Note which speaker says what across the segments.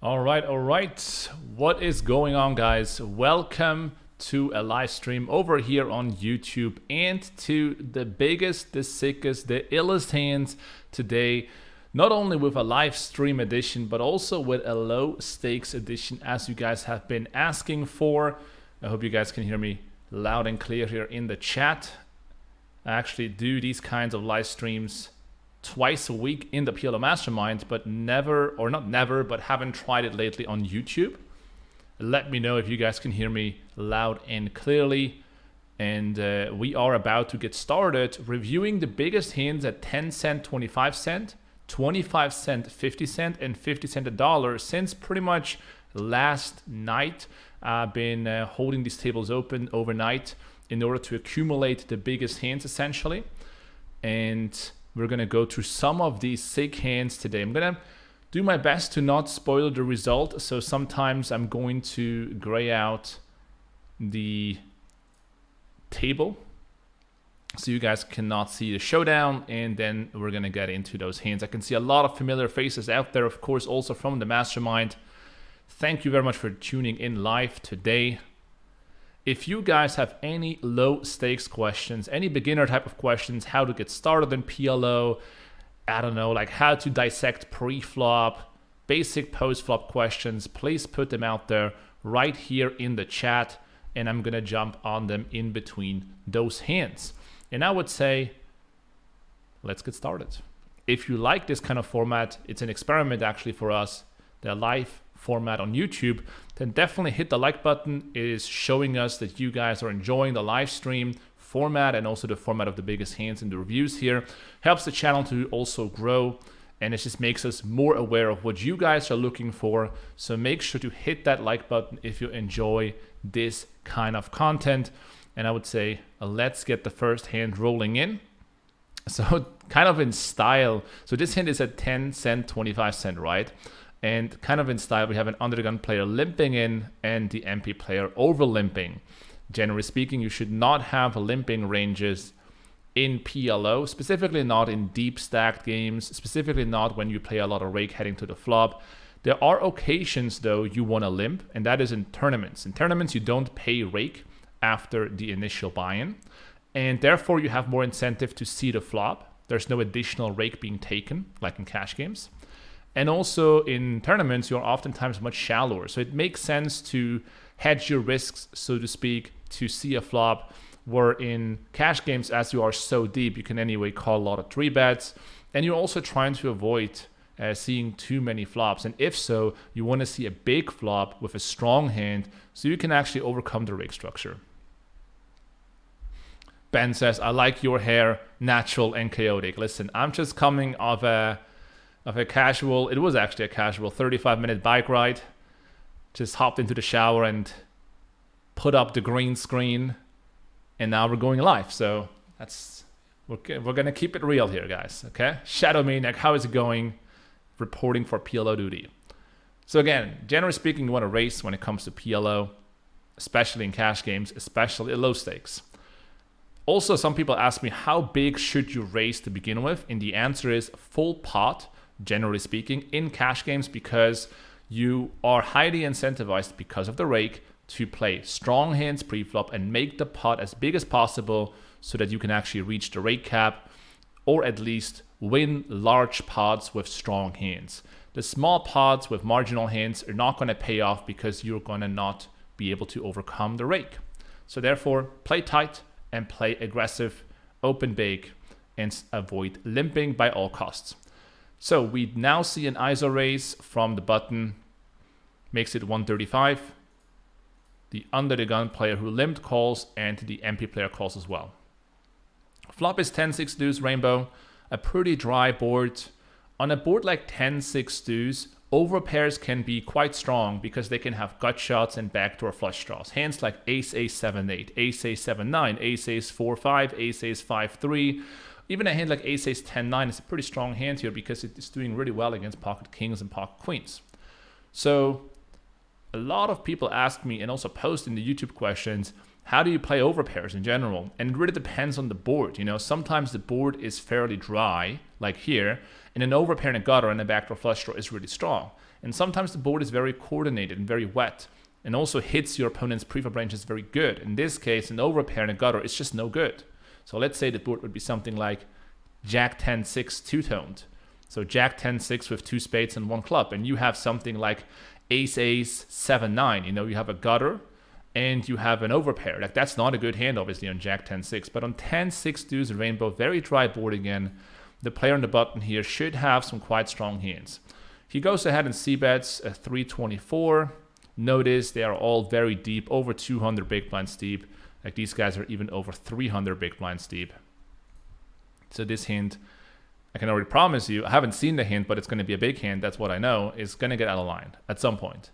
Speaker 1: All right. What is going on, guys? Welcome to a live stream over here on YouTube and to the biggest, the sickest, the illest hands today. Not only with a live stream edition, but also with a low stakes edition, as you guys have been asking for. I hope you guys can hear me loud and clear here in the chat. I actually do these kinds of live streams twice a week in the PLO Mastermind, but haven't tried it lately on YouTube. Let me know if you guys can hear me loud and clearly. And we are about to get started reviewing the biggest hands at 10 cent, 25 cent, 25 cent, 50 cent, and 50 cent a dollar since pretty much last night. I've been holding these tables open overnight in order to accumulate the biggest hands essentially. And we're going to go through some of these sick hands today. I'm going to do my best to not spoil the result. So sometimes I'm going to gray out the table so you guys cannot see the showdown. And then we're going to get into those hands. I can see a lot of familiar faces out there, of course, also from the Mastermind. Thank you very much for tuning in live today. If you guys have any low stakes questions, any beginner type of questions, how to get started in PLO, I don't know, like how to dissect pre-flop, basic post-flop questions, please put them out there right here in the chat, and I'm gonna jump on them in between those hands. And I would say, let's get started. If you like this kind of format, it's an experiment actually for us, the live format on YouTube, then definitely hit the like button. It is showing us that you guys are enjoying the live stream format and also the format of the biggest hands in the reviews here. Helps the channel to also grow, and it just makes us more aware of what you guys are looking for. So make sure to hit that like button if you enjoy this kind of content. And I would say, let's get the first hand rolling in. So kind of in style. So this hand is at 10 cent, 25 cent, right? And kind of in style, we have an under the gun player limping in and the MP player over limping. Generally speaking, you should not have limping ranges in PLO, specifically not in deep stacked games, specifically not when you play a lot of rake heading to the flop. There are occasions though you want to limp, and that is in tournaments. In tournaments, you don't pay rake after the initial buy-in, and therefore you have more incentive to see the flop. There's no additional rake being taken, like in cash games. And also in tournaments, you're oftentimes much shallower. So it makes sense to hedge your risks, so to speak, to see a flop, where in cash games, as you are so deep, you can anyway call a lot of 3-bets. And you're also trying to avoid seeing too many flops. And if so, you want to see a big flop with a strong hand so you can actually overcome the rake structure. Ben says, I like your hair, natural and chaotic. Listen, I'm just coming off a casual, it was actually a casual 35-minute bike ride. Just hopped into the shower and put up the green screen, and now we're going live. So we're gonna keep it real here, guys. Okay, Shadow Maniac, how is it going? Reporting for PLO duty. So again, generally speaking, you want to race when it comes to PLO, especially in cash games, especially at low stakes. Also, some people ask me, how big should you raise to begin with? And the answer is full pot. Generally speaking, in cash games, because you are highly incentivized because of the rake to play strong hands pre-flop and make the pot as big as possible so that you can actually reach the rake cap or at least win large pots with strong hands. The small pots with marginal hands are not going to pay off because you're going to not be able to overcome the rake. So therefore, play tight and play aggressive, open bake, and avoid limping by all costs. So we now see an ISO raise from the button, makes it 135. The under the gun player who limped calls, and the MP player calls as well. Flop is 10-6 deuce rainbow, a pretty dry board. On a board like 10-6 deuce, overpairs can be quite strong because they can have gut shots and backdoor flush draws. Hands like ace 7-8, ace 7-9, ace 4-5, ace 5-3. Even a hand like ace 10-9 is a pretty strong hand here because it is doing really well against pocket kings and pocket queens. So a lot of people ask me and also post in the YouTube questions, how do you play overpairs in general? And it really depends on the board. You know, sometimes the board is fairly dry, like here, and an overpair and a gutter and a backdoor flush draw is really strong. And sometimes the board is very coordinated and very wet, and also hits your opponent's preflop ranges very good. In this case, an overpair and a gutter is just no good. So let's say the board would be something like Jack 10-6 two-toned. So Jack 10-6 with 2 spades and 1 club, and you have something like Ace-Ace 7-9. You know, you have a gutter and you have an overpair. Like, that's not a good hand, obviously, on Jack 10-6. But on 10-6 deuce rainbow, very dry board again. The player on the button here should have some quite strong hands. He goes ahead and c-bets a 324. Notice they are all very deep, over 200 big blinds deep. Like, these guys are even over 300 big blinds deep. So this hand, I can already promise you, I haven't seen the hand, but it's going to be a big hand. That's what I know, is going to get out of line at some point.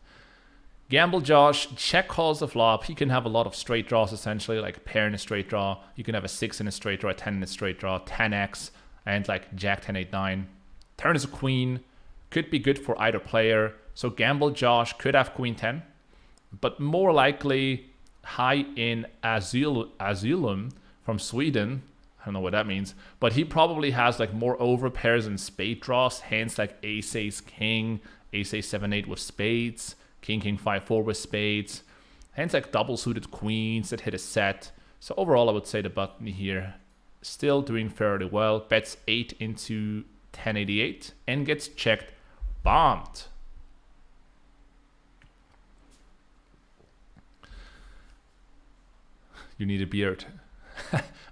Speaker 1: Gamble Josh check calls the flop. He can have a lot of straight draws, essentially, like a pair in a straight draw. You can have a 6 in a straight draw, a 10 in a straight draw, 10x, and like Jack 10-8-9. Turn is a queen. Could be good for either player. So Gamble Josh could have queen 10, but more likely high in Asylum from Sweden. I don't know what that means, but he probably has like more overpairs and spade draws. Hands like Ace-Ace King, Ace-Ace 7-8 with spades, King 5-4 with spades. Hands like double suited queens that hit a set. So overall, I would say the button here still doing fairly well. Bets 8 into 1088 and gets checked, bombed. You need a beard.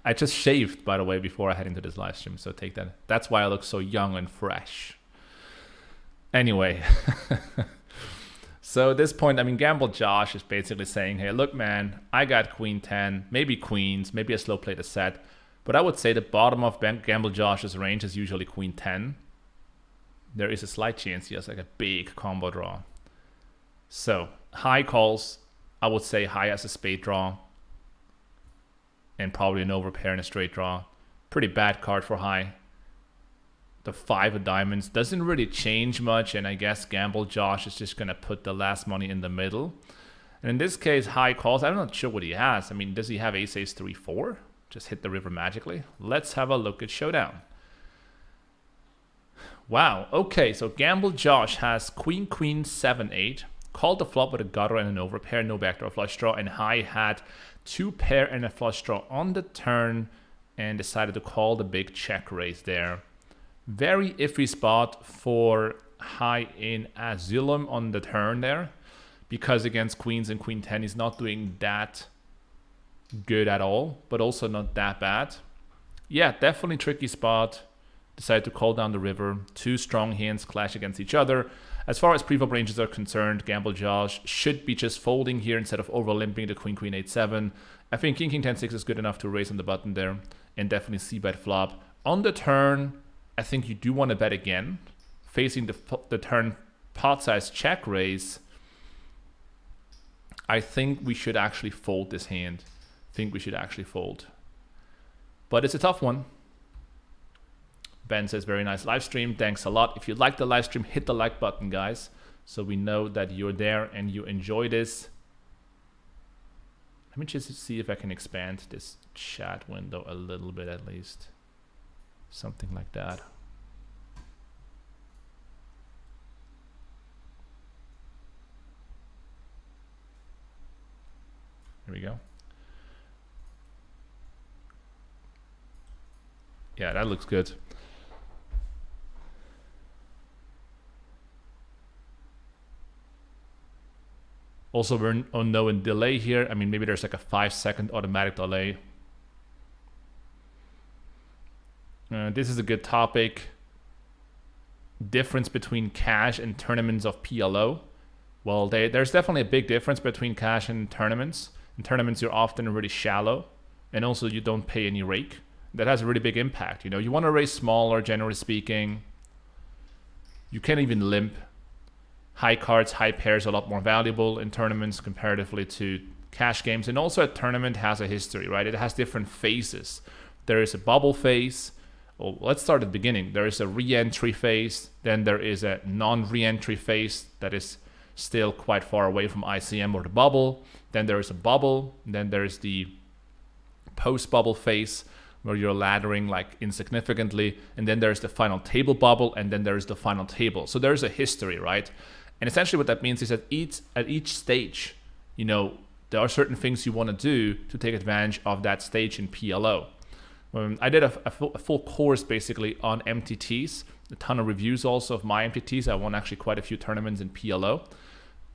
Speaker 1: I just shaved, by the way, before I head into this live stream, so take that. That's why I look so young and fresh. Anyway. So at this point, I mean, Gamble Josh is basically saying, hey, look, man, I got queen 10, maybe queens, maybe a slow play to set. But I would say the bottom of Gamble Josh's range is usually queen 10. There is a slight chance he has like a big combo draw. So high calls, I would say high as a spade draw. And probably an overpair and a straight draw. Pretty bad card for high. The 5 of diamonds doesn't really change much, and I guess Gamble Josh is just going to put the last money in the middle. And in this case, high calls, I'm not sure what he has. I mean, does he have Ace-Ace 3-4? Just hit the river magically? Let's have a look at Showdown. Wow, okay, so Gamble Josh has Queen 7-8, called the flop with a gutter and an overpair, no backdoor flush draw, and high had 2 pair and a flush draw on the turn and decided to call the big check raise there. Very iffy spot for high in Asylum on the turn there, because against queens and queen 10 he's not doing that good at all, but also not that bad. Yeah, definitely tricky spot. Decided to call down the river. 2 strong hands clash against each other. As far as preflop ranges are concerned, Gamble Josh should be just folding here instead of over limping the queen 8-7. I think king 10-6 is good enough to raise on the button there, and definitely c-bet flop. On the turn, I think you do want to bet again. Facing the turn pot size check raise, I think we should actually fold this hand. But it's a tough one. Ben says, very nice live stream. Thanks a lot. If you like the live stream, hit the like button, guys, so we know that you're there and you enjoy this. Let me just see if I can expand this chat window a little bit at least. Something like that. Here we go. Yeah, that looks good. Also, we're on no delay here. I mean, maybe there's like a 5-second automatic delay. This is a good topic. Difference between cash and tournaments of PLO. Well, there's definitely a big difference between cash and tournaments. In tournaments, you're often really shallow, and also you don't pay any rake. That has a really big impact. You know, you want to raise smaller, generally speaking. You can't even limp. High cards, high pairs are a lot more valuable in tournaments comparatively to cash games. And also a tournament has a history, right? It has different phases. There is a bubble phase. Well, let's start at the beginning. There is a re-entry phase. Then there is a non-re-entry phase that is still quite far away from ICM or the bubble. Then there is a bubble. Then there's the post-bubble phase where you're laddering like insignificantly. And then there's the final table bubble. And then there's the final table. So there's a history, right? And essentially what that means is that at each stage, you know, there are certain things you want to do to take advantage of that stage in PLO. I did a full course basically on MTTs, a ton of reviews also of my MTTs. I won actually quite a few tournaments in PLO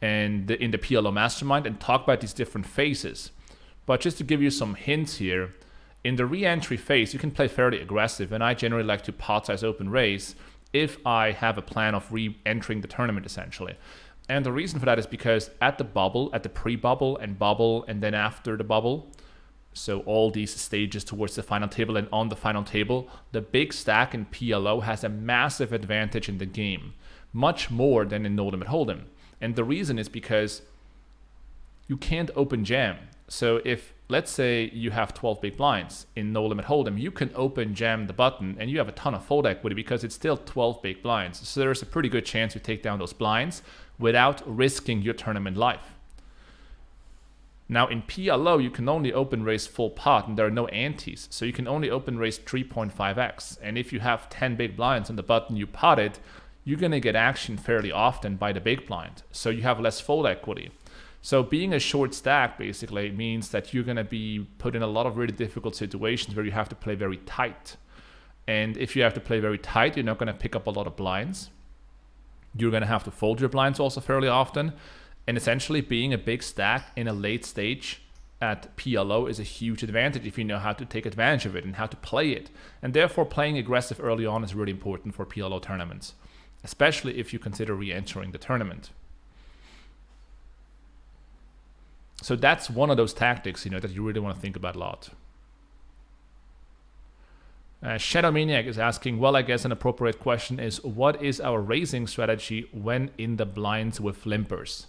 Speaker 1: and in the PLO Mastermind, and talk about these different phases. But just to give you some hints here, in the re-entry phase, you can play fairly aggressive, and I generally like to pot size open raise if I have a plan of re-entering the tournament essentially. And the reason for that is because at the bubble, at the pre-bubble, and then after the bubble, so all these stages towards the final table and on the final table, the big stack in PLO has a massive advantage in the game, much more than in No Limit Hold'em. And the reason is because you can't open jam. So if, let's say you have 12 big blinds in No Limit Hold'em, you can open jam the button and you have a ton of fold equity because it's still 12 big blinds. So there's a pretty good chance you take down those blinds without risking your tournament life. Now in PLO, you can only open raise full pot and there are no antes. So you can only open raise 3.5x. And if you have 10 big blinds on the button you potted, you're going to get action fairly often by the big blind. So you have less fold equity. So being a short stack basically means that you're going to be put in a lot of really difficult situations where you have to play very tight. And if you have to play very tight, you're not going to pick up a lot of blinds. You're going to have to fold your blinds also fairly often. And essentially being a big stack in a late stage at PLO is a huge advantage if you know how to take advantage of it and how to play it. And therefore playing aggressive early on is really important for PLO tournaments, especially if you consider re-entering the tournament. So that's one of those tactics, you know, that you really want to think about a lot. Shadow Maniac is asking, well, I guess an appropriate question is, what is our raising strategy when in the blinds with limpers?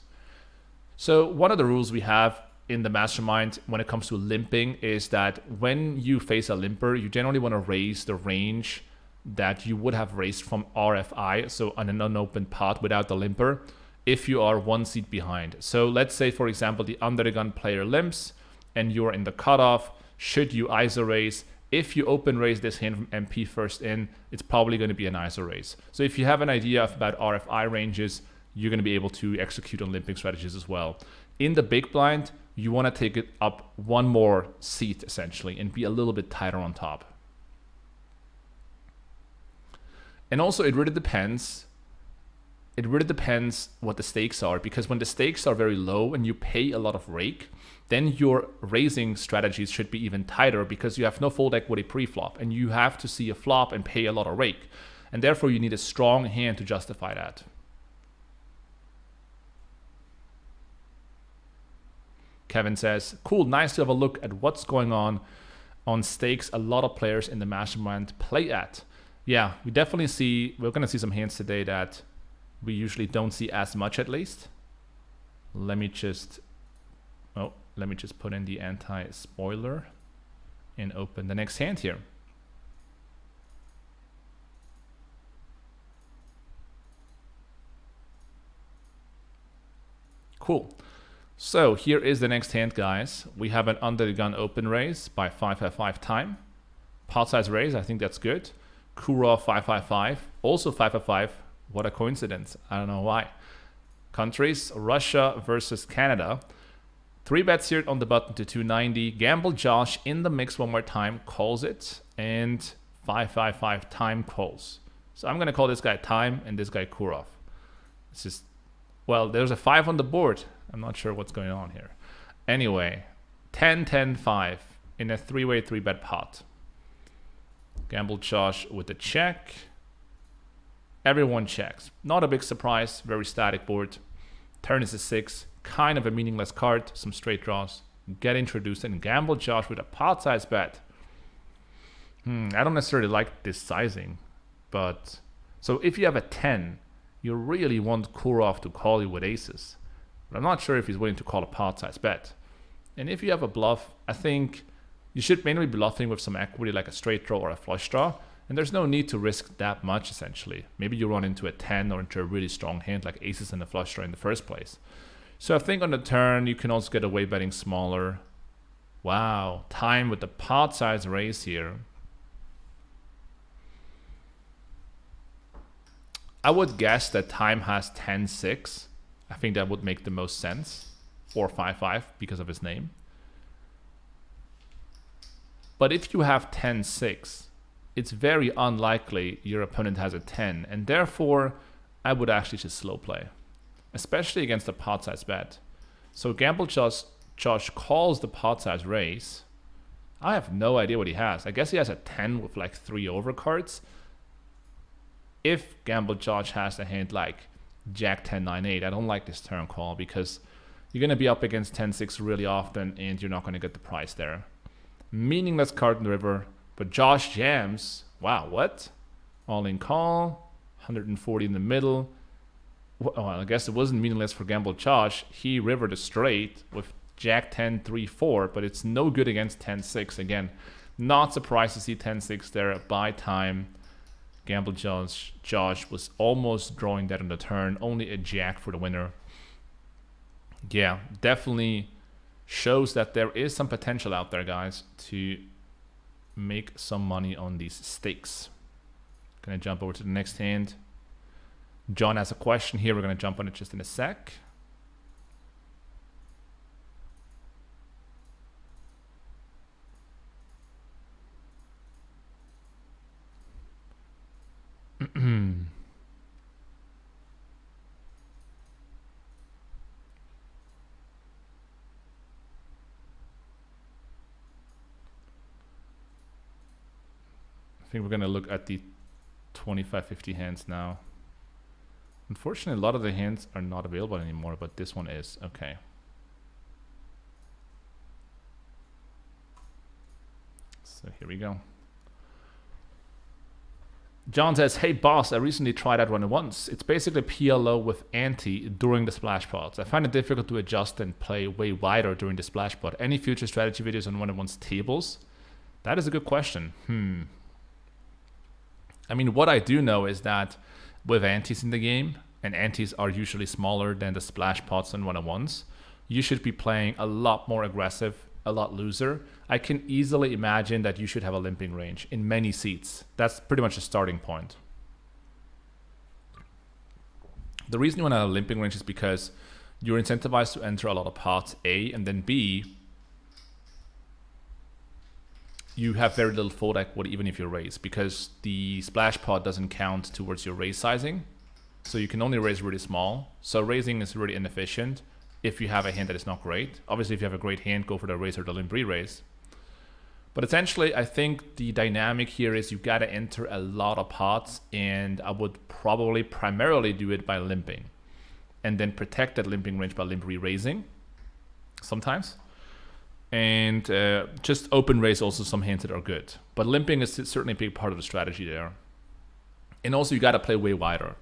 Speaker 1: So one of the rules we have in the mastermind when it comes to limping is that when you face a limper, you generally want to raise the range that you would have raised from RFI, so on an unopened pot without the limper, if you are one seat behind. So let's say, for example, the under the gun player limps and you're in the cutoff. Should you ISO raise? If you open raise this hand from MP first in, it's probably going to be an ISO raise. So if you have an idea about RFI ranges, you're going to be able to execute on limping strategies as well. In the big blind, you want to take it up one more seat essentially and be a little bit tighter on top. And also it really depends what the stakes are, because when the stakes are very low and you pay a lot of rake, then your raising strategies should be even tighter because you have no fold equity pre-flop and you have to see a flop and pay a lot of rake. And therefore you need a strong hand to justify that. Kevin says, cool, nice to have a look at what's going on stakes a lot of players in the mastermind play at. Yeah, we're going to see some hands today that we usually don't see as much, at least. Let me just put in the anti-spoiler and open the next hand here. Cool. So here is the next hand, guys. We have an under the gun open raise by 555 time. Pot size raise, I think that's good. Kurov 555, also 555. What a coincidence. I don't know why. Countries, Russia versus Canada. 3 bets here on the button to 290. Gamble Josh in the mix one more time, calls it, and 555 time calls. So I'm going to call this guy time and this guy Kurov. It's just, well, there's a 5 on the board. I'm not sure what's going on here. Anyway, 10, 10, 5 in a 3-way 3-bet pot. Gamble Josh with a check. Everyone checks. Not a big surprise. Very static board. Turn is a 6. Kind of a meaningless card. Some straight draws. Get introduced and Gamble Josh with a pot size bet. I don't necessarily like this sizing. But so if you have a 10, you really want Kurov to call you with aces. But I'm not sure if he's willing to call a pot size bet. And if you have a bluff, I think you should mainly be bluffing with some equity like a straight draw or a flush draw. And there's no need to risk that much, essentially. Maybe you run into a 10 or into a really strong hand like aces and a flush draw in the first place. So I think on the turn, you can also get away betting smaller. Wow, time with the pot size raise here. I would guess that time has 10-6. I think that would make the most sense. Or 5-5 because of his name. But if you have 10-6, it's very unlikely your opponent has a 10. And therefore, I would actually just slow play. Especially against a pot size bet. So Gamble Josh calls the pot size raise. I have no idea what he has. I guess he has a 10 with like 3 overcards. If Gamble Josh has a hand like Jack 10 9 8, I don't like this turn call because you're going to be up against 10-6 really often and you're not going to get the price there. Meaningless card in the river, but Josh jams. Wow, what? All in call, 140 in the middle. Well, I guess it wasn't meaningless for Gamble Josh. He rivered a straight with Jack 10 3 4, but it's no good against 10-6. Again, not surprised to see 10-6 there by time. Gamble Josh was almost drawing that on the turn. Only a jack for the winner. Yeah, definitely shows that there is some potential out there, guys, to make some money on these stakes. Gonna jump over to the next hand. John has a question here. We're gonna jump on it just in a sec. I think we're going to look at the 25-50 hands now. Unfortunately, a lot of the hands are not available anymore, but this one is. Okay. So here we go. John says, hey boss, I recently tried that one once. It's basically PLO with ante during the splash pots. I find it difficult to adjust and play way wider during the splash pot. Any future strategy videos on 1-on-1's tables? That is a good question. I mean, what I do know is that with antes in the game, and antes are usually smaller than the splash pots and 1-on-1s, you should be playing a lot more aggressive, a lot looser. I can easily imagine that you should have a limping range in many seats. That's pretty much a starting point. The reason you want to have a limping range is because you're incentivized to enter a lot of pots, A, and then B, you have very little fold equity even if you raise, because the splash pot doesn't count towards your raise sizing. So you can only raise really small. So raising is really inefficient if you have a hand that is not great. Obviously, if you have a great hand, go for the raise or the limp re-raise. But essentially, I think the dynamic here is you got to enter a lot of pots, and I would probably primarily do it by limping. And then protect that limping range by limp re-raising sometimes. And just open raise also some hands that are good. But limping is certainly a big part of the strategy there. And also you got to play way wider.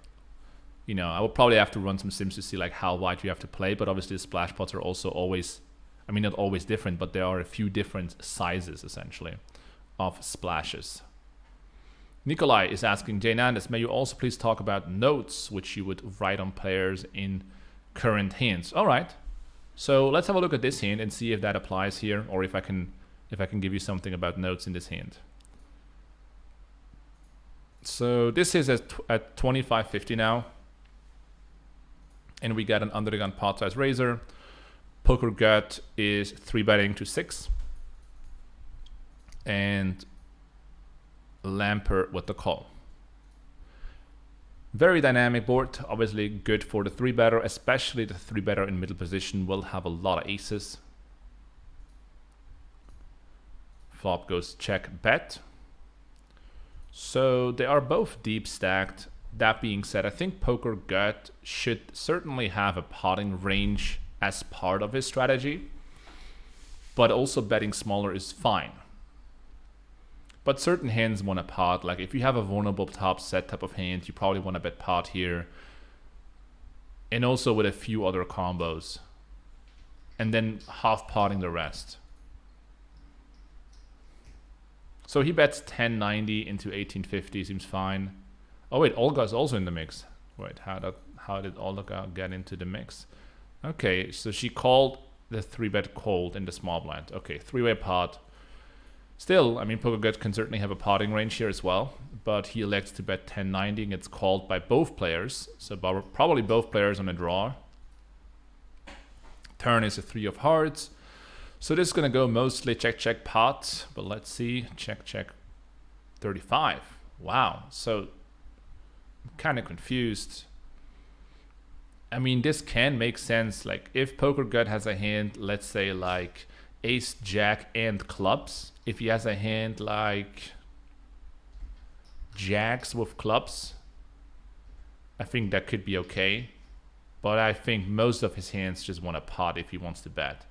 Speaker 1: You know, I will probably have to run some sims to see like how wide you have to play. But obviously the splash pots are also always, I mean, not always different, but there are a few different sizes essentially of splashes. Nikolai is asking, JNandez, may you also please talk about notes which you would write on players in current hands? All right. So let's have a look at this hand and see if that applies here, or if I can give you something about notes in this hand. So this is at 25-50 now, and we got an under the gun pot size raiser. Poker gut is 3-betting to 6, and Lampert with the call. Very dynamic board, obviously good for the 3-better, especially the 3-better in middle position will have a lot of aces. Flop goes check bet. So they are both deep stacked. That being said, I think Poker Gut should certainly have a potting range as part of his strategy, but also betting smaller is fine. But certain hands want to pot. Like if you have a vulnerable top set type of hand, you probably want to bet pot here. And also with a few other combos. And then half potting the rest. So he bets 1090 into 1850, seems fine. Oh wait, Olga's also in the mix. Wait, how did Olga get into the mix? Okay, so she called the 3-bet cold in the small blind. Okay, 3-way pot. Still, I mean, PokerGod can certainly have a potting range here as well, but he elects to bet 1090 and gets called by both players. So probably both players on a draw. Turn is a 3 of hearts. So this is going to go mostly check, check, pot. But let's see. Check, check, 35. Wow. So I'm kind of confused. I mean, this can make sense. Like, if PokerGod has a hand, let's say, like ace, jack, and clubs. If he has a hand like jacks with clubs, I think that could be okay. But I think most of his hands just want a pot if he wants to bet.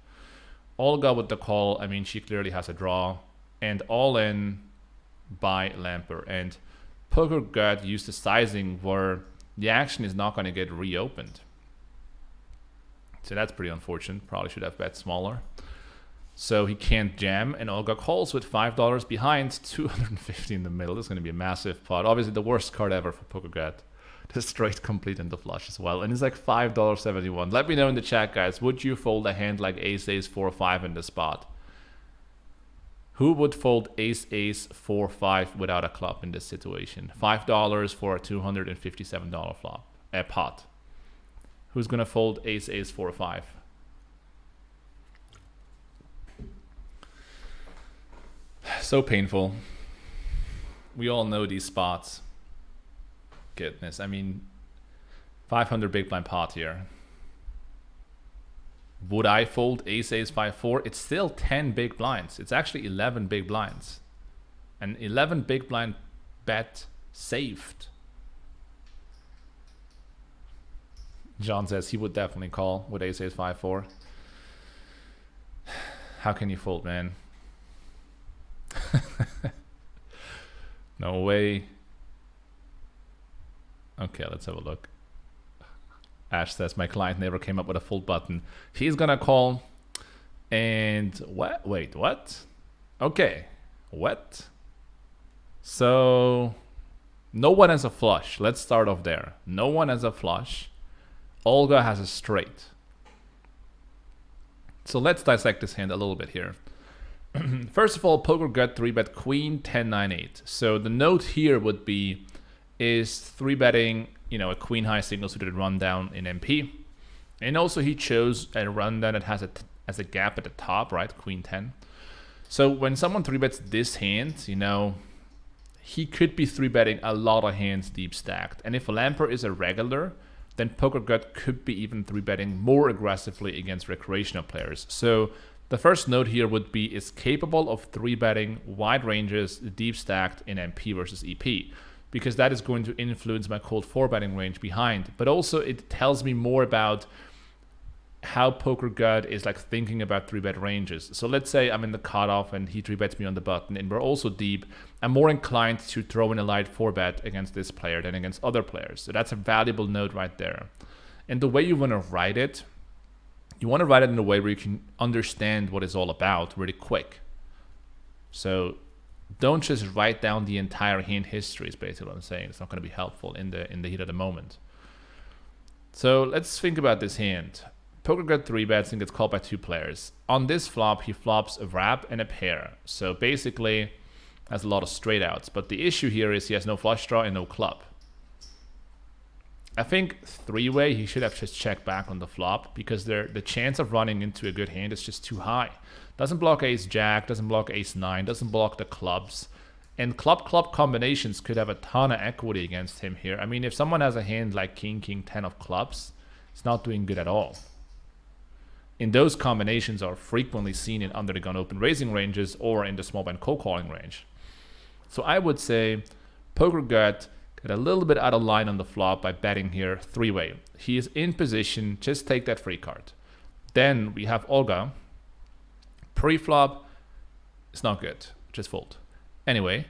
Speaker 1: Olga with the call, I mean, she clearly has a draw. And all in by Lamper. And PokerGod used the sizing where the action is not going to get reopened. So that's pretty unfortunate. Probably should have bet smaller. So he can't jam, and Olga calls with $5 behind, 250 in the middle. This is going to be a massive pot. Obviously the worst card ever for PokerGod. The straight complete and the flush as well. And it's like $5.71. Let me know in the chat, guys. Would you fold a hand like ace, ace, 4, 5 in the spot? Who would fold ace, ace, 4, 5 without a club in this situation? $5 for a $257 flop. A pot. Who's going to fold ace, ace, 4, 5? So painful. We all know these spots. Goodness, I mean, 500 big blind pot here. Would I fold ace, ace, 5, 4? It's still 10 big blinds. It's actually 11 big blinds. An 11 big blind bet saved. John says he would definitely call with ace, ace, 5, 4. How can you fold, man? No way. Okay, let's have a look. Ash says my client never came up with a fold button. He's gonna call. And what? Wait, what? Okay, what? So no one has a flush. Let's start off there. No one has a flush. Olga has a straight. So let's dissect this hand a little bit here. First of all, PokerGod 3-bet queen 10-9-8. So the note here would be is 3-betting, you know, a queen high single suited rundown in MP. And also he chose a rundown that has a gap at the top, right? Queen 10. So when someone 3-bets this hand, you know, he could be 3-betting a lot of hands deep stacked. And if Lamper is a regular, then PokerGod could be even 3-betting more aggressively against recreational players. So the first note here would be is capable of 3-betting wide ranges deep stacked in MP versus EP, because that is going to influence my cold 4-betting range behind. But also it tells me more about how PokerGod is like thinking about 3-bet ranges. So let's say I'm in the cutoff and he 3-bets me on the button and we're also deep. I'm more inclined to throw in a light 4-bet against this player than against other players. So that's a valuable note right there. And the way you want to write it, you want to write it in a way where you can understand what it's all about really quick. So don't just write down the entire hand history is basically what I'm saying. It's not going to be helpful in the heat of the moment. So let's think about this hand. PokerGod 3-bets and gets called by 2 players. On this flop, he flops a wrap and a pair. So basically has a lot of straight outs. But the issue here is he has no flush draw and no club. I think 3-way he should have just checked back on the flop because the chance of running into a good hand is just too high. Doesn't block ace jack, doesn't block ace 9, doesn't block the clubs. And club combinations could have a ton of equity against him here. I mean, if someone has a hand like king, king, 10 of clubs, it's not doing good at all. And those combinations are frequently seen in under the gun open raising ranges or in the small blind cold calling range. So I would say PokerGod got a little bit out of line on the flop by betting here 3-way. He is in position, just take that free card. Then we have Olga. Pre-flop, it's not good, just fold. Anyway,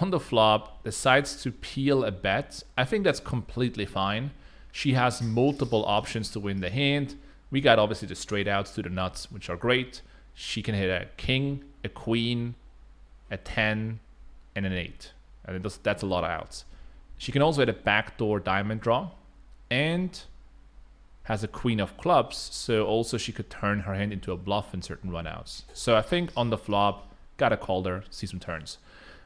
Speaker 1: on the flop, decides to peel a bet. I think that's completely fine. She has multiple options to win the hand. We got obviously the straight outs to the nuts, which are great. She can hit a king, a queen, a 10, and an 8. And that's a lot of outs. She can also hit a backdoor diamond draw and has a queen of clubs, so also she could turn her hand into a bluff in certain runouts. So I think on the flop, gotta call there, see some turns.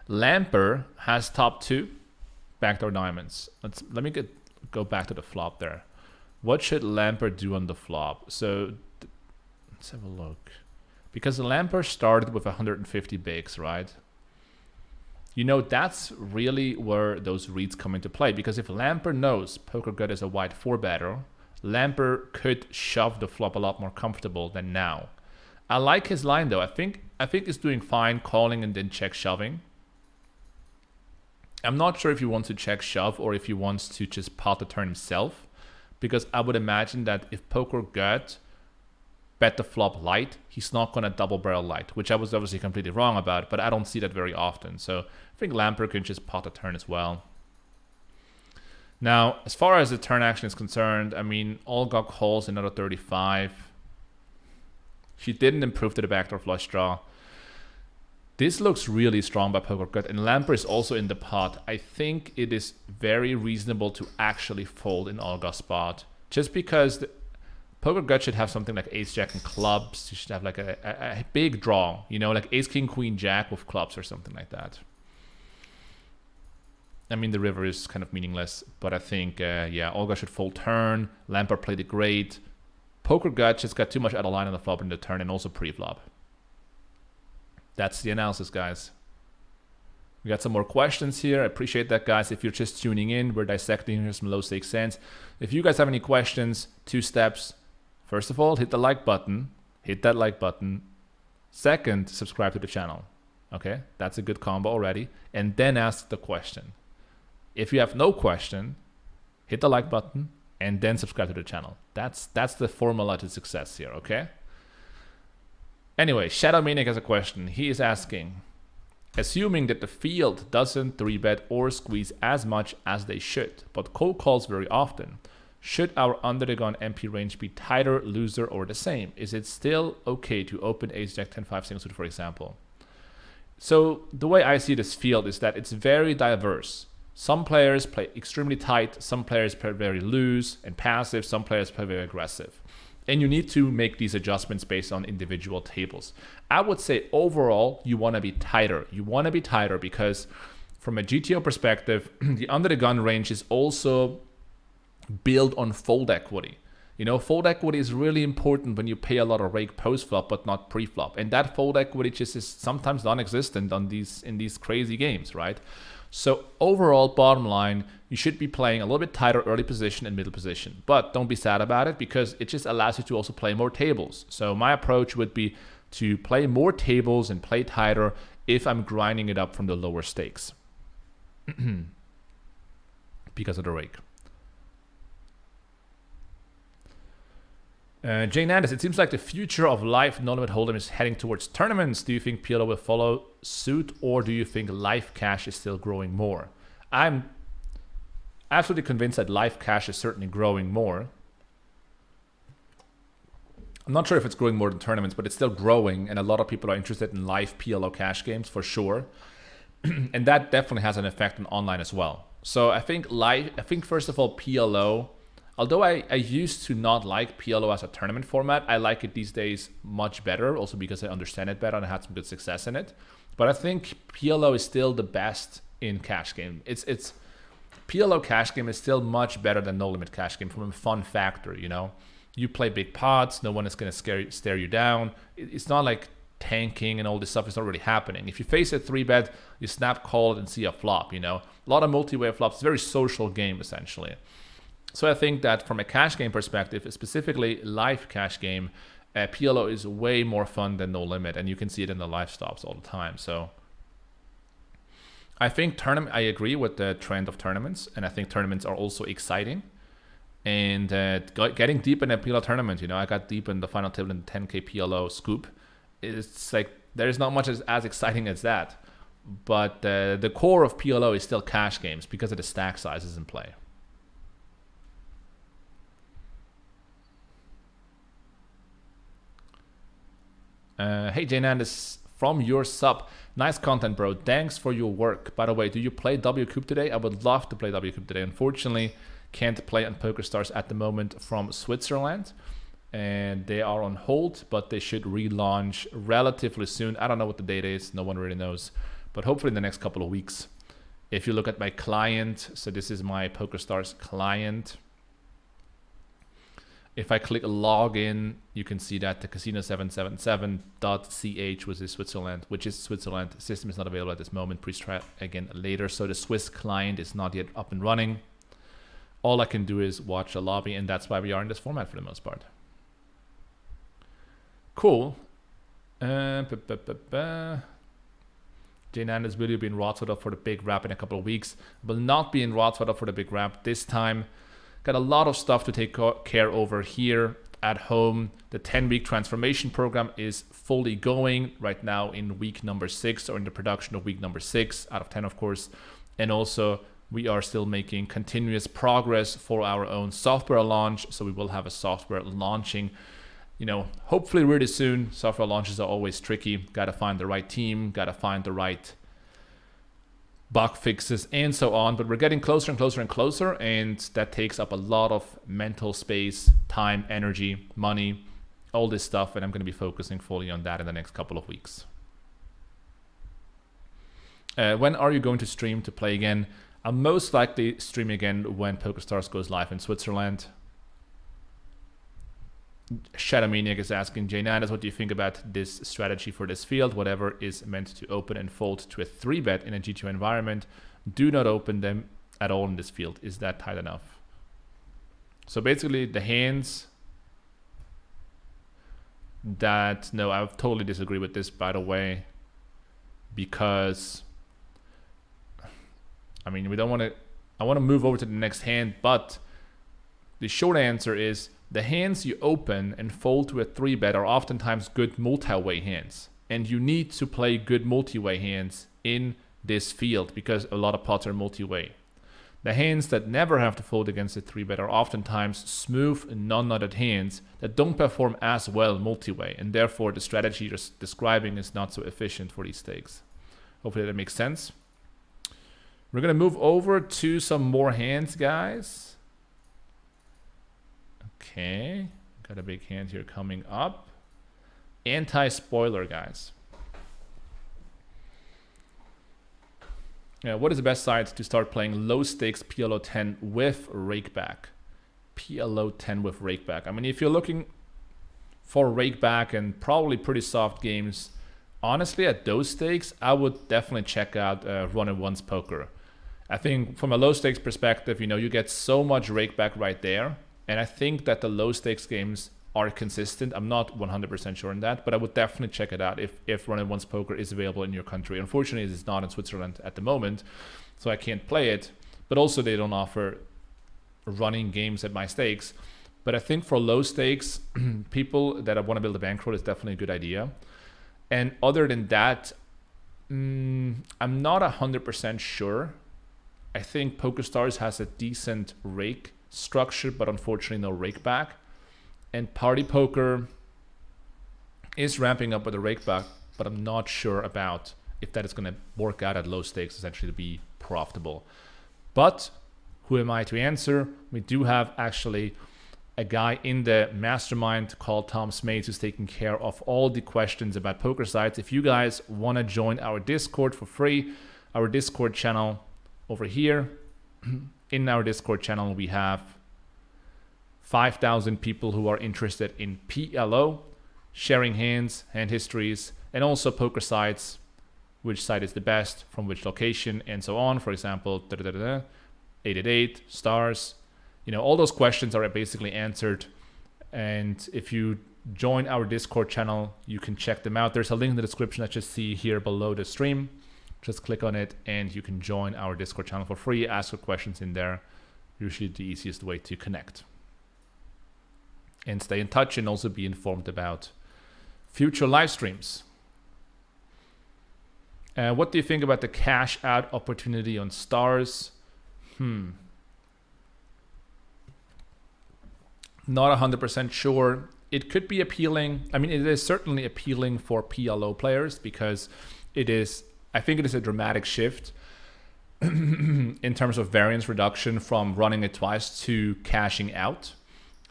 Speaker 1: Lamper has top 2 backdoor diamonds. Let me go back to the flop there. What should Lamper do on the flop? So let's have a look. Because Lamper started with 150 bigs, right? You know, that's really where those reads come into play. Because if Lamper knows Poker Gut is a wide 4-better, Lamper could shove the flop a lot more comfortable than now. I like his line though. I think he's doing fine calling and then check shoving. I'm not sure if he wants to check shove or if he wants to just pot the turn himself. Because I would imagine that if Poker Gut bet the flop light, he's not going to double barrel light, which I was obviously completely wrong about, but I don't see that very often. So I think Lamper can just pot the turn as well. Now, as far as the turn action is concerned, I mean, Olga calls another 35. She didn't improve to the backdoor flush draw. This looks really strong by Poker Gut, and Lamper is also in the pot. I think it is very reasonable to actually fold in Olga's spot, just because Poker Gut should have something like ace jack and clubs. You should have like a big draw, you know, like ace king queen jack with clubs or something like that. I mean, the river is kind of meaningless, but I think, yeah, Olga should fold turn. Lamper played it great. Poker Gut just got too much out of line on the flop in the turn and also pre-flop. That's the analysis, guys. We got some more questions here. I appreciate that, guys. If you're just tuning in, we're dissecting here some low stakes hands. If you guys have any questions, 2 steps. First of all, hit the like button. Hit that like button. Second, subscribe to the channel. Okay, that's a good combo already. And then ask the question. If you have no question, hit the like button and then subscribe to the channel. That's the formula to success here, okay? Anyway, Shadow Maniac has a question. He is asking, assuming that the field doesn't 3-bet or squeeze as much as they should, but cold calls very often, should our under the gun MP range be tighter, looser, or the same? Is it still okay to open ace jack 10-5 single suit, for example? So the way I see this field is that it's very diverse. Some players play extremely tight, some players play very loose and passive, some players play very aggressive. And you need to make these adjustments based on individual tables. I would say overall, you want to be tighter. You want to be tighter because from a GTO perspective, the under the gun range is also built on fold equity. You know, fold equity is really important when you pay a lot of rake post-flop but not pre-flop. And that fold equity just is sometimes non-existent on in these crazy games, right? So overall, bottom line, you should be playing a little bit tighter early position and middle position. But don't be sad about it because it just allows you to also play more tables. So my approach would be to play more tables and play tighter if I'm grinding it up from the lower stakes because of the rake. JNandez, it seems like the future of live no-limit hold'em is heading towards tournaments. Do you think PLO will follow suit, or do you think live cash is still growing more? I'm absolutely convinced that live cash is certainly growing more. I'm not sure if it's growing more than tournaments, but it's still growing, and a lot of people are interested in live PLO cash games for sure. And that definitely has an effect on online as well. So I think first of all, PLO, although I used to not like PLO as a tournament format, I like it these days much better, also because I understand it better and I had some good success in it. But I think PLO is still the best in cash game. It's PLO cash game is still much better than no limit cash game from a fun factor, you know. You play big pots, no one is going to stare you down. It's not like tanking and all this stuff is not really happening. If you face a 3-bet, you snap call it and see a flop, you know. A lot of multi-way flops, it's a very social game essentially. So I think that from a cash game perspective, specifically live cash game, PLO is way more fun than no limit, and you can see it in the live stops all the time. So I think I agree with the trend of tournaments, and I think tournaments are also exciting. And getting deep in a PLO tournament, you know, I got deep in the final table in the 10K PLO scoop. It's like there's not much as exciting as that. But the core of PLO is still cash games because of the stack sizes in play. Hey JNandez, from your sub. Nice content, bro. Thanks for your work. By the way, do you play W Cube today? I would love to play W Cube today. Unfortunately, can't play on PokerStars at the moment from Switzerland. And they are on hold, but they should relaunch relatively soon. I don't know what the date is. No one really knows. But hopefully in the next couple of weeks. If you look at my client, so this is my PokerStars client. If I click login, you can see that the casino777.ch was in Switzerland, which is Switzerland. The system is not available at this moment. Please try it again later. So the Swiss client is not yet up and running. All I can do is watch the lobby, and that's why we are in this format for the most part. Cool. JNandez will be in Rotterdam for the big wrap in a couple of weeks. Will not be in Rotterdam for the big wrap this time. Got a lot of stuff to take care over here at home. The 10-week transformation program is fully going right now in week number 6, or in the production of week number 6 out of 10, of course. And also we are still making continuous progress for our own software launch. So we will have a software launching, you know, hopefully really soon. Software launches are always tricky. Got to find the right team, got to find the right bug fixes and so on, but we're getting closer and closer and closer, and that takes up a lot of mental space, time, energy, money, all this stuff, and I'm going to be focusing fully on that in the next couple of weeks. When are you going to stream to play again? I'll most likely stream again when PokerStars goes live in Switzerland. Shadow Maniac is asking, JNandez, what do you think about this strategy for this field? Whatever is meant to open and fold to a 3-bet in a G2 environment, do not open them at all in this field. Is that tight enough? So basically the hands that, no, I totally disagree with this, by the way, because I mean, we don't want to, I want to move over to the next hand, but the short answer is the hands you open and fold to a 3-bet are oftentimes good multi-way hands. And you need to play good multi-way hands in this field because a lot of pots are multi-way. The hands that never have to fold against a 3-bet are oftentimes smooth and non-nutted hands that don't perform as well multi-way. And therefore the strategy you're describing is not so efficient for these stakes. Hopefully that makes sense. We're going to move over to some more hands, guys. Okay, got a big hand here coming up. Anti-spoiler, guys. What is the best side to start playing low stakes PLO 10 with rakeback? PLO 10 with rakeback. I mean, if you're looking for rakeback and probably pretty soft games, honestly, at those stakes, I would definitely check out Run It Once Poker. I think from a low stakes perspective, you know, you get so much rakeback right there. And I think that the low stakes games are consistent. I'm not 100% sure on that, but I would definitely check it out if Run It Once Poker is available in your country. Unfortunately, it's not in Switzerland at the moment, so I can't play it. But also they don't offer running games at my stakes. But I think for low stakes, people that want to build a bankroll is definitely a good idea. And other than that, I'm not 100% sure. I think PokerStars has a decent rake structure, but unfortunately no rakeback. And Party Poker is ramping up with a rakeback, but I'm not sure about if that is going to work out at low stakes essentially to be profitable. But who am I to answer? We do have actually a guy in the mastermind called Tom Smates who's taking care of all the questions about poker sites. If you guys want to join our Discord for free, our Discord channel over here, in our Discord channel, we have 5,000 people who are interested in PLO, sharing hands, hand histories, and also poker sites, which site is the best, from which location, and so on. For example, 888, stars. You know, all those questions are basically answered. And if you join our Discord channel, you can check them out. There's a link in the description that you see here below the stream. Just click on it and you can join our Discord channel for free. Ask your questions in there. Usually the easiest way to connect. And stay in touch and also be informed about future live streams. What do you think about the cash out opportunity on stars? Not 100% sure. it could be appealing. I mean, it is certainly appealing for PLO players because it is, I think it is a dramatic shift in terms of variance reduction from running it twice to cashing out.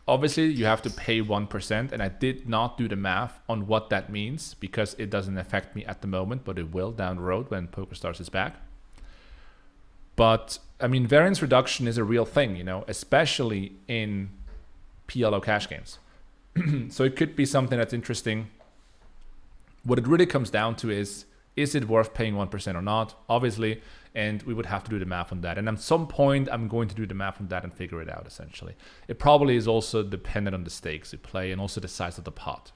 Speaker 1: Obviously, you have to pay 1%, and I did not do the math on what that means because it doesn't affect me at the moment, but it will down the road when PokerStars is back. But, I mean, variance reduction is a real thing, you know, especially in PLO cash games. So it could be something that's interesting. What it really comes down to is it worth paying 1% or not? Obviously, and we would have to do the math on that. And at some point, I'm going to do the math on that and figure it out, essentially. It probably is also dependent on the stakes you play and also the size of the pot.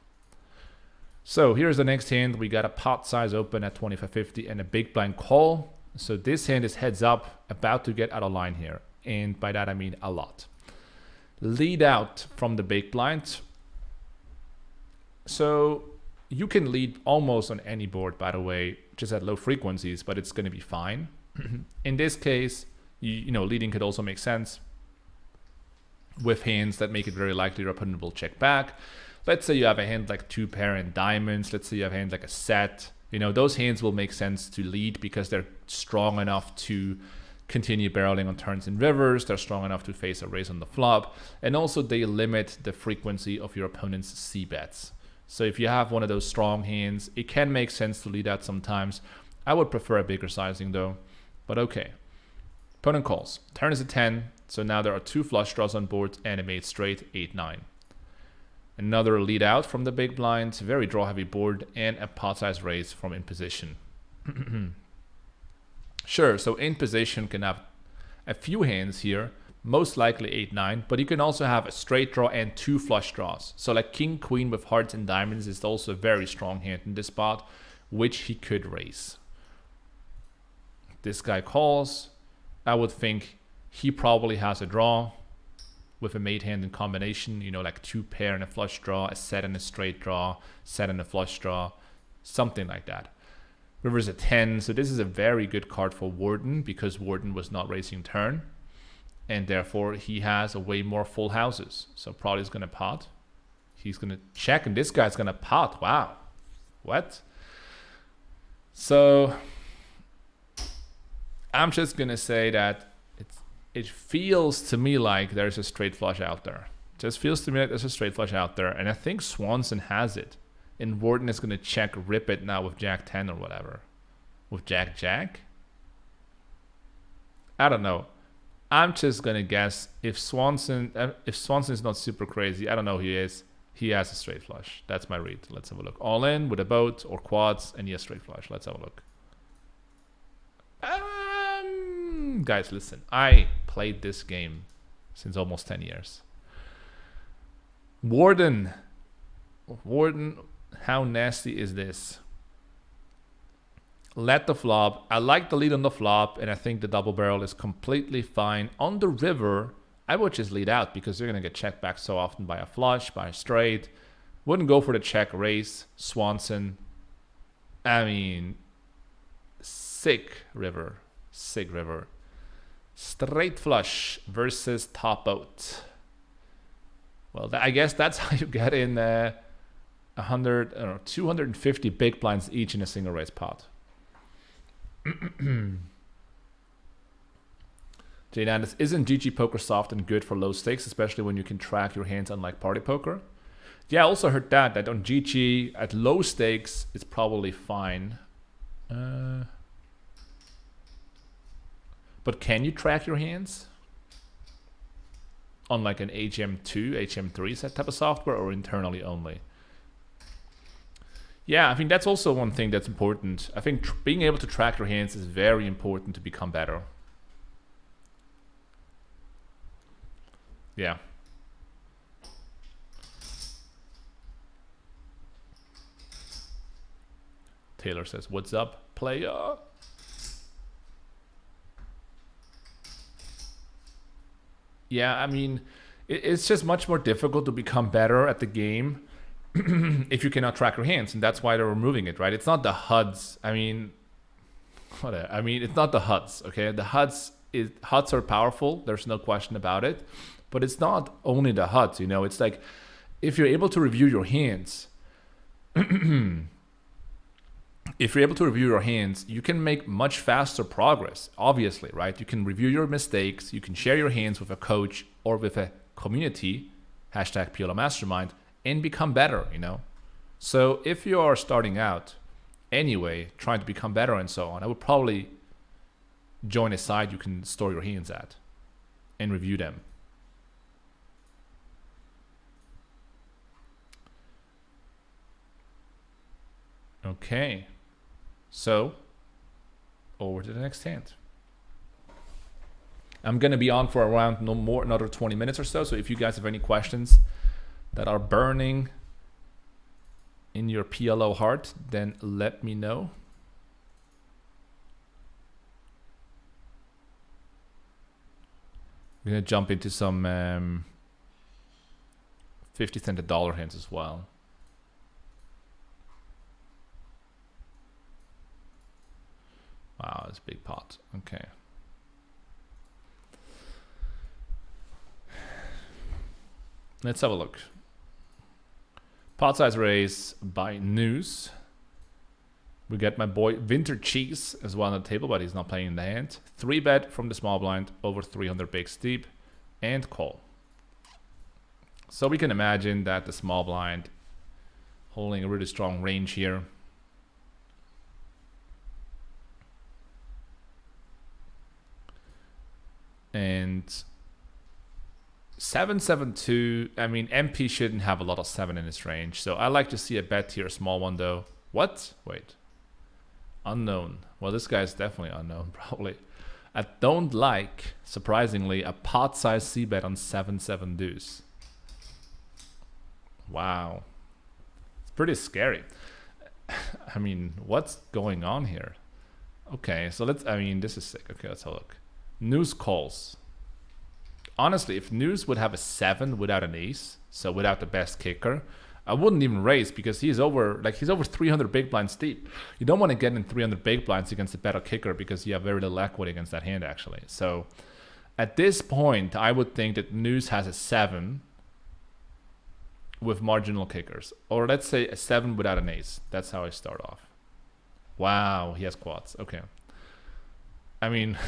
Speaker 1: So here's the next hand. We got a pot size open at 25.50 and a big blind call. So this hand is heads up, about to get out of line here. And by that, I mean a lot. Lead out from the big blind. So you can lead almost on any board, by the way, just at low frequencies, but it's going to be fine. In this case, you know, leading could also make sense with hands that make it very likely your opponent will check back. Let's say you have a hand like 2 pair and diamonds. Let's say you have a hand like a set. You know, those hands will make sense to lead because they're strong enough to continue barreling on turns and rivers. They're strong enough to face a raise on the flop. And also they limit the frequency of your opponent's C bets. So if you have one of those strong hands, it can make sense to lead out sometimes. I would prefer a bigger sizing though, but okay. Opponent calls. Turn is a 10, so now there are 2 flush draws on board and a made straight, 8-9. Another lead out from the big blind, very draw heavy board, and a pot size raise from in position. Sure, so in position can have a few hands here, most likely 8-9, but you can also have a straight draw and 2 flush draws. So like king, queen with hearts and diamonds is also a very strong hand in this spot, which he could raise. This guy calls. I would think he probably has a draw with a made hand in combination, you know, like 2 pair and a flush draw, a set and a straight draw, set and a flush draw, something like that. River's a 10, so this is a very good card for Warden because Warden was not raising turn. And therefore, he has a way more full houses. So probably he's going to pot. He's going to check, and this guy's going to pot. Wow. What? So I'm just going to say that it feels to me like there's a straight flush out there. It just feels to me like there's a straight flush out there. And I think Swanson has it. And Warden is going to check rip it now with Jack 10 or whatever. With Jack Jack? I don't know. I'm just gonna guess if Swanson is not super crazy, I don't know who he is. He has a straight flush. That's my read. Let's have a look. All in with a boat or quads, and he has straight flush. Let's have a look. Guys, listen. I played this game since almost 10 years. Warden, how nasty is this? Let the flop. I like the lead on the flop, and I think the double barrel is completely fine. On the river, I would just lead out because you're going to get checked back so often by a flush, by a straight. Wouldn't go for the check raise. Swanson. I mean, sick river. Sick river. Straight flush versus top out. Well, I guess that's how you get in 100 or 250 big blinds each in a single raise pot. JNandez, isn't GG poker soft and good for low stakes, especially when you can track your hands unlike party poker? Yeah, I also heard that on GG at low stakes it's probably fine. But can you track your hands on like an HM2, HM3 set type of software, or internally only? Yeah, I think that's also one thing that's important. I think being able to track your hands is very important to become better. Yeah. Taylor says, "What's up, player?" Yeah, I mean, it's just much more difficult to become better at the game if you cannot track your hands, and that's why they're removing it, right? It's not the HUDs. I mean, it's not the HUDs, okay? The HUDs are powerful. There's no question about it. But it's not only the HUDs, you know? It's like if you're able to review your hands, if you're able to review your hands, you can make much faster progress, obviously, right? You can review your mistakes, you can share your hands with a coach or with a community, hashtag PLO Mastermind, and become better, you know? So if you are starting out anyway, trying to become better and so on, I would probably join a site you can store your hands at and review them. Okay, so over to the next hand. I'm gonna be on for around another 20 minutes or so. So if you guys have any questions that are burning in your PLO heart, then let me know. We're gonna jump into some 50-cent to dollar hands as well. Wow, that's a big pot. Okay. Let's have a look. Pot size raise by News. We get my boy Winter Cheese as well on the table, but he's not playing in the hand. 3-bet from the small blind, over 300 big steep, and call. So we can imagine that the small blind holding a really strong range here. And 7-7-2, I mean, MP shouldn't have a lot of 7 in his range. So I like to see a bet here, a small one though. What? Wait. Unknown. Well, this guy's definitely unknown, probably. I don't like, surprisingly, a pot size C-bet on 7-7 deuce. Wow. It's pretty scary. I mean, what's going on here? Okay, so let's, I mean, this is sick. Okay, let's have a look. News calls. Honestly, if News would have a 7 without an ace, so without the best kicker, I wouldn't even raise because he's over 300 big blinds deep. You don't want to get in 300 big blinds against a better kicker because you have very little equity against that hand actually. So at this point, I would think that News has a 7 with marginal kickers, or let's say a 7 without an ace. That's how I start off. Wow, he has quads. Okay. I mean,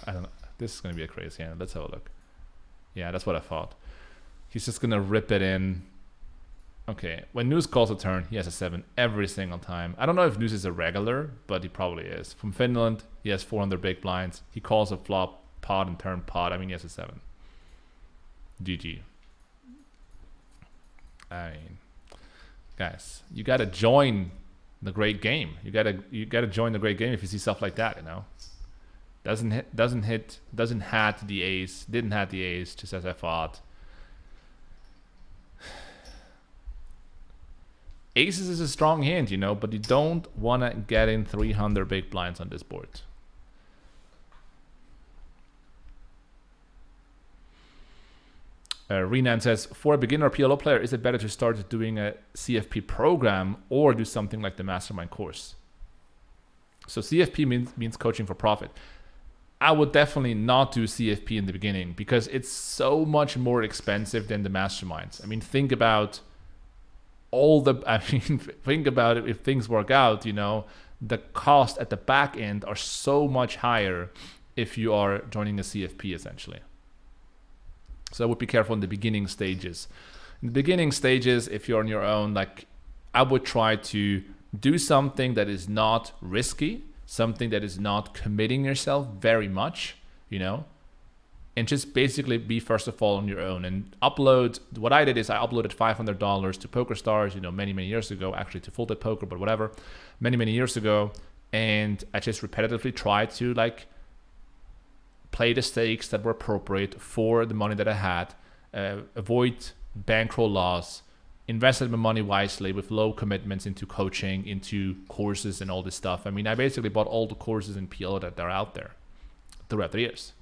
Speaker 1: I don't know. This is going to be a crazy hand. Let's have a look. Yeah, that's what I thought. He's just going to rip it in. Okay, when News calls a turn, he has a 7 every single time. I don't know if News is a regular, but he probably is. From Finland, he has 400 big blinds. He calls a flop, pot, and turn pot. I mean, he has a 7. GG. I mean, guys, you got to join the great game. You got to join the great game if you see stuff like that, you know? Doesn't hat the ace, didn't hat the ace, just as I thought. Aces is a strong hand, you know, but you don't want to get in 300 big blinds on this board. Renan says, for a beginner PLO player, is it better to start doing a CFP program or do something like the Mastermind course? So CFP means coaching for profit. I would definitely not do CFP in the beginning because it's so much more expensive than the Masterminds. I mean, think about think about it. If things work out, you know, the cost at the back end are so much higher if you are joining a CFP essentially. So I would be careful in the beginning stages. In the beginning stages, if you're on your own, like I would try to do something that is not risky, something that is not committing yourself very much, you know, and just basically be first of all on your own and upload. What I did is I uploaded $500 to PokerStars, you know, many years ago, actually to Full Dead Poker, but whatever, many years ago. And I just repetitively tried to like play the stakes that were appropriate for the money that I had, avoid bankroll loss, invested my money wisely with low commitments into coaching, into courses and all this stuff. I mean, I basically bought all the courses in PLO that are out there throughout the years.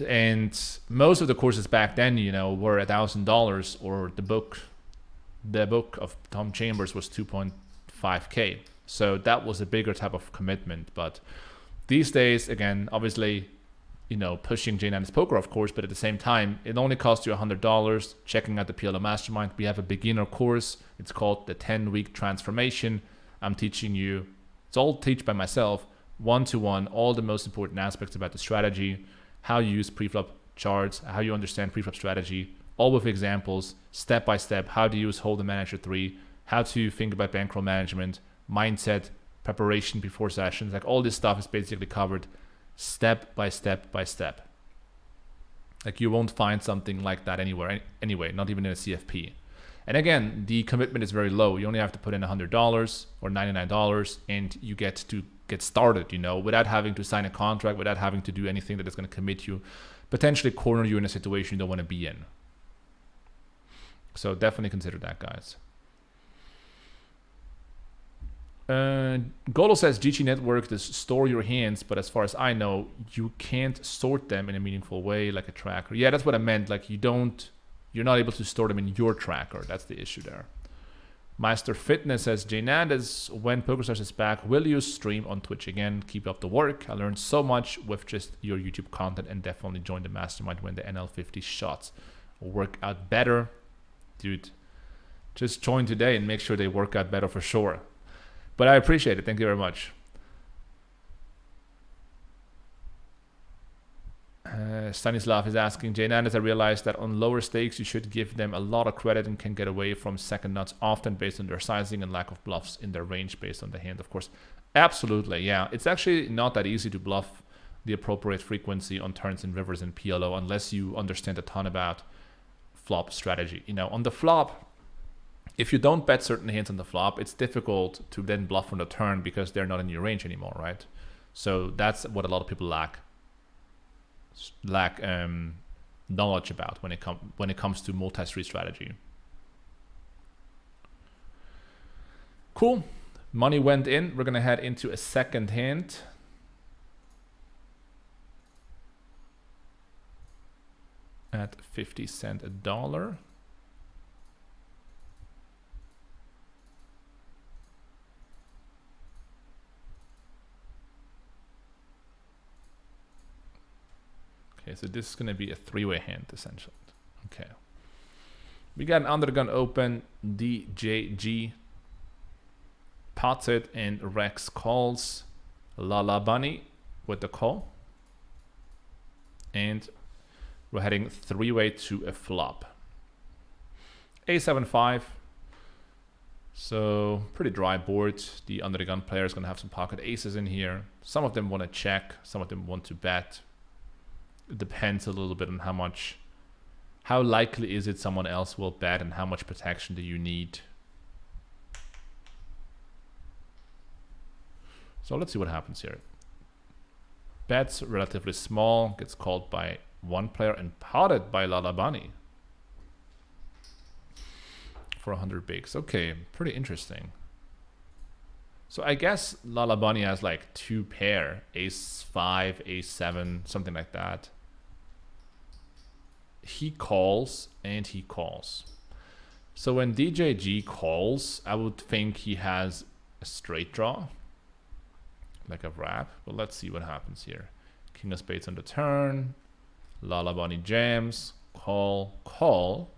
Speaker 1: And most of the courses back then, you know, were $1,000, or the book of Tom Chambers was 2.5K. So that was a bigger type of commitment. But these days, again, obviously, you know, pushing JNandez Poker, of course, but at the same time, it only costs you $100 checking out the PLO Mastermind. We have a beginner course. It's called the 10-week transformation. I'm teaching you, it's all taught by myself, one-to-one, all the most important aspects about the strategy, how you use preflop charts, how you understand preflop strategy, all with examples, step by step, how to use Hold and Manager 3, how to think about bankroll management, mindset, preparation before sessions. Like all this stuff is basically covered step by step by step. Like you won't find something like that anywhere anyway, not even in a CFP. And again, the commitment is very low. You only have to put in $100 or $99 and you get to get started, you know, without having to sign a contract, without having to do anything that is going to commit you, potentially corner you in a situation you don't want to be in. So definitely consider that, guys. Golo says GG network does store your hands, but as far as I know, you can't sort them in a meaningful way like a tracker. Yeah, that's what I meant. Like you're not able to store them in your tracker. That's the issue there. Master Fitness says JNandez, when PokerStars is back, will you stream on Twitch again? Keep up the work. I learned so much with just your YouTube content and definitely join the mastermind when the NL50 shots work out better. Dude, just join today and make sure they work out better for sure. But I appreciate it. Thank you very much. Stanislav is asking, JNandez, I realized that on lower stakes, you should give them a lot of credit and can get away from second nuts often based on their sizing and lack of bluffs in their range based on the hand, of course. Absolutely, yeah. It's actually not that easy to bluff the appropriate frequency on turns and rivers in PLO unless you understand a ton about flop strategy. You know, on the flop, if you don't bet certain hands on the flop, it's difficult to then bluff on the turn because they're not in your range anymore, right? So that's what a lot of people lack knowledge about when it comes to multi-street strategy. Cool. Money went in. We're gonna head into a second hand. At 50 cents a dollar. Okay, so this is going to be a three-way hand, essentially. Okay. We got an undergun open. DJG pots it and Rex calls. Lala Bunny with the call. And we're heading three-way to a flop. A7-5. So pretty dry board. The under the gun player is going to have some pocket aces in here. Some of them want to check. Some of them want to bet. It depends a little bit on how likely is it someone else will bet and how much protection do you need. So let's see what happens here. Bets relatively small, gets called by one player and potted by Lala Bunny for 100 bigs. Okay, pretty interesting. So I guess Lala Bunny has like two pair, ace-5, ace-7, something like that. He calls and he calls. So when DJG calls, I would think he has a straight draw, like a wrap. But let's see what happens here. King of spades on the turn. Lala Bunny jams, call, call.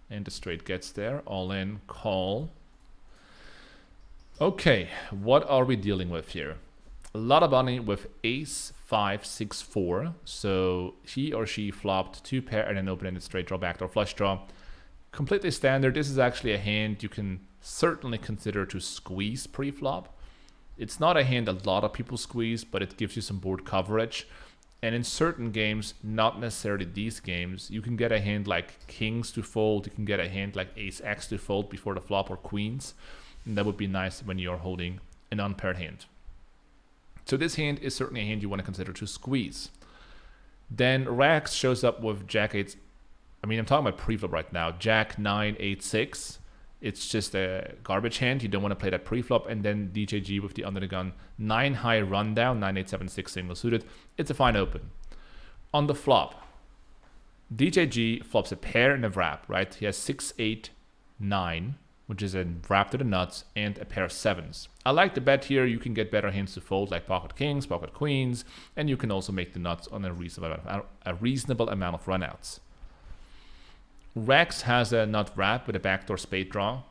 Speaker 1: And the straight gets there, all in, call. Okay, what are we dealing with here? Lala Bunny with ace-5-6-4. So he or she flopped two pair and an open-ended straight draw, backdoor flush draw. Completely standard. This is actually a hand you can certainly consider to squeeze pre-flop. It's not a hand a lot of people squeeze, but it gives you some board coverage. And in certain games, not necessarily these games, you can get a hand like kings to fold. You can get a hand like ace-x to fold before the flop, or queens. And that would be nice when you're holding an unpaired hand. So this hand is certainly a hand you want to consider to squeeze. Then Rex shows up with jack-8. I mean, I'm talking about preflop right now. Jack-9, 8-6. It's just a garbage hand. You don't want to play that preflop. And then DJG with the under the gun 9 high rundown, 9-8-7-6 single suited. It's a fine open. On the flop, DJG flops a pair and a wrap, right? He has 6-8-9. which is a wrap to the nuts, and a pair of sevens. I like the bet here. You can get better hands to fold like pocket kings, pocket queens, and you can also make the nuts on a reasonable amount of runouts. Rex has a nut wrap with a backdoor spade draw.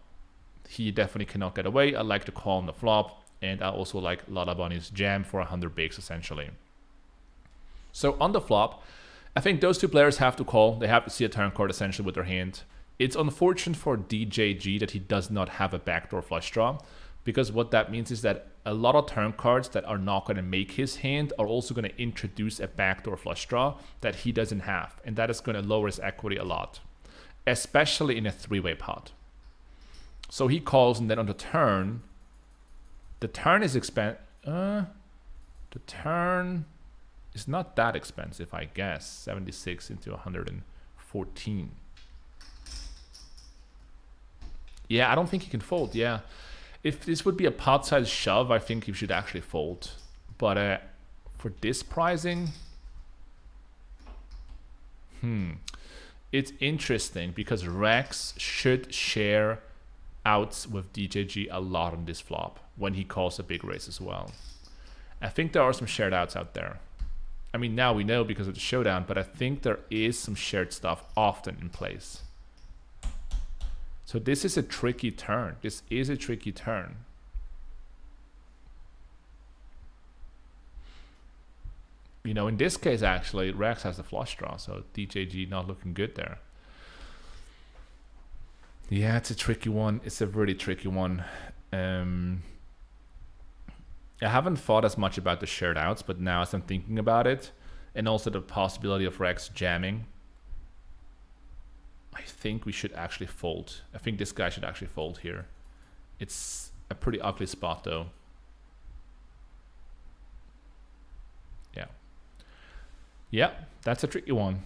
Speaker 1: He definitely cannot get away. I like to call on the flop, and I also like Lala Bunny's jam for 100 bigs essentially. So on the flop, I think those two players have to call. They have to see a turn card essentially with their hand. It's unfortunate for DJG that he does not have a backdoor flush draw, because what that means is that a lot of turn cards that are not going to make his hand are also going to introduce a backdoor flush draw that he doesn't have, and that is going to lower his equity a lot, especially in a three-way pot. So he calls, and then on the turn is the turn is not that expensive, I guess. 76 into 114. Yeah, I don't think he can fold. Yeah, if this would be a pot size shove, I think he should actually fold. But for this pricing, it's interesting because Rex should share outs with DJG a lot on this flop when he calls a big raise as well. I think there are some shared outs out there. I mean, now we know because of the showdown, but I think there is some shared stuff often in place. So this is a tricky turn. This is a tricky turn. You know, in this case, actually, Rex has the flush draw, so DJG not looking good there. Yeah, it's a tricky one. It's a really tricky one. I haven't thought as much about the shared outs, but now as I'm thinking about it, and also the possibility of Rex jamming, I think we should actually fold. I think this guy should actually fold here. It's a pretty ugly spot though. Yeah. Yeah, that's a tricky one.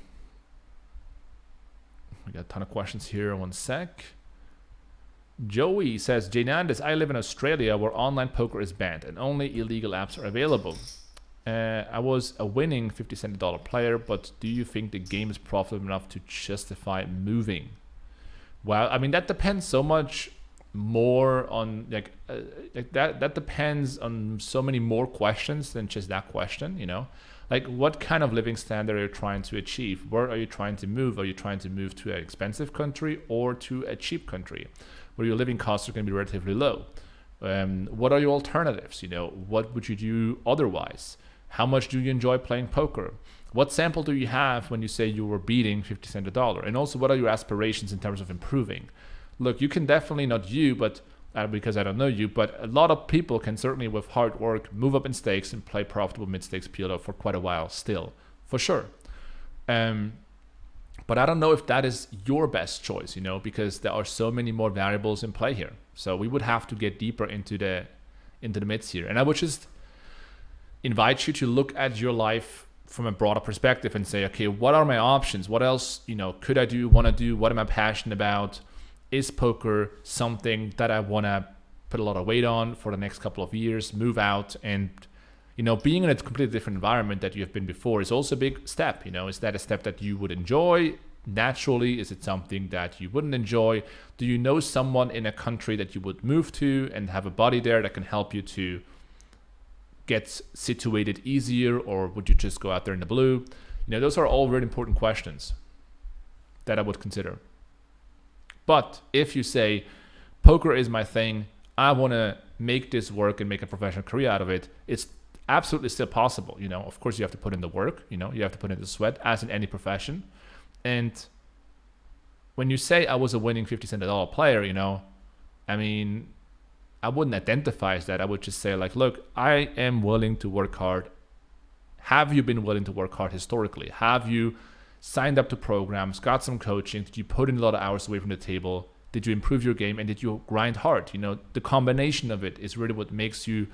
Speaker 1: We got a ton of questions here. One sec. Joey says, JNandez, I live in Australia where online poker is banned and only illegal apps are available. I was a winning 50-cent dollar player, but do you think the game is profitable enough to justify moving? Well, I mean, that depends so much more on that depends on so many more questions than just that question, you know? Like, what kind of living standard are you trying to achieve? Where are you trying to move? Are you trying to move to an expensive country or to a cheap country where your living costs are going to be relatively low? What are your alternatives? You know, what would you do otherwise? How much do you enjoy playing poker? What sample do you have when you say you were beating 50 cents a dollar? And also, what are your aspirations in terms of improving? Look, you can definitely, not you, but because I don't know you, but a lot of people can certainly, with hard work, move up in stakes and play profitable mid-stakes PLO for quite a while still, for sure. But I don't know if that is your best choice, you know, because there are so many more variables in play here. So we would have to get deeper into the mids here. And I would just invite you to look at your life from a broader perspective and say, okay, what are my options? What else, you know, could I do, want to do? What am I passionate about? Is poker something that I want to put a lot of weight on for the next couple of years, move out? And, you know, being in a completely different environment that you have been before is also a big step. You know, is that a step that you would enjoy naturally? Is it something that you wouldn't enjoy? Do you know someone in a country that you would move to and have a buddy there that can help you to get situated easier, or would you just go out there in the blue? You know, those are all very important questions that I would consider. But if you say, poker is my thing, I want to make this work and make a professional career out of it, it's absolutely still possible. You know, of course you have to put in the work, you know, you have to put in the sweat as in any profession. And when you say I was a winning 50 cent a dollar player, you know, I mean, I wouldn't identify as that. I would just say, like, look, I am willing to work hard. Have you been willing to work hard historically? Have you signed up to programs, got some coaching? Did you put in a lot of hours away from the table? Did you improve your game? And did you grind hard? You know, the combination of it is really what makes you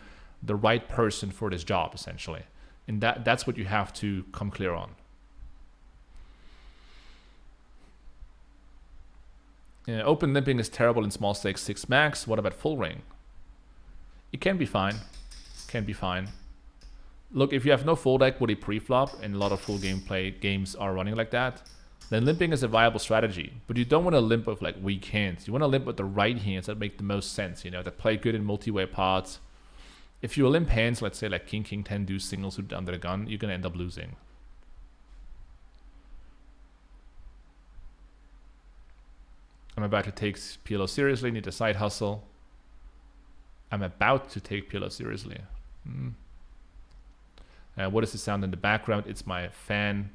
Speaker 1: the right person for this job, essentially. And that's what you have to come clear on. Open limping is terrible in small stakes 6 max. What about full ring? It can be fine. Can be fine. Look, if you have no full deck with a pre-flop, and a lot of full gameplay games are running like that, then limping is a viable strategy. But you don't want to limp with like weak hands. You want to limp with the right hands that make the most sense, you know, that play good in multi-way pots. If you limp hands, let's say like king, king, 10, deuce, single suited under the gun, you're going to end up losing. I'm about to take PLO seriously, need a side hustle. I'm about to take PLO seriously. What is the sound in the background? It's my fan.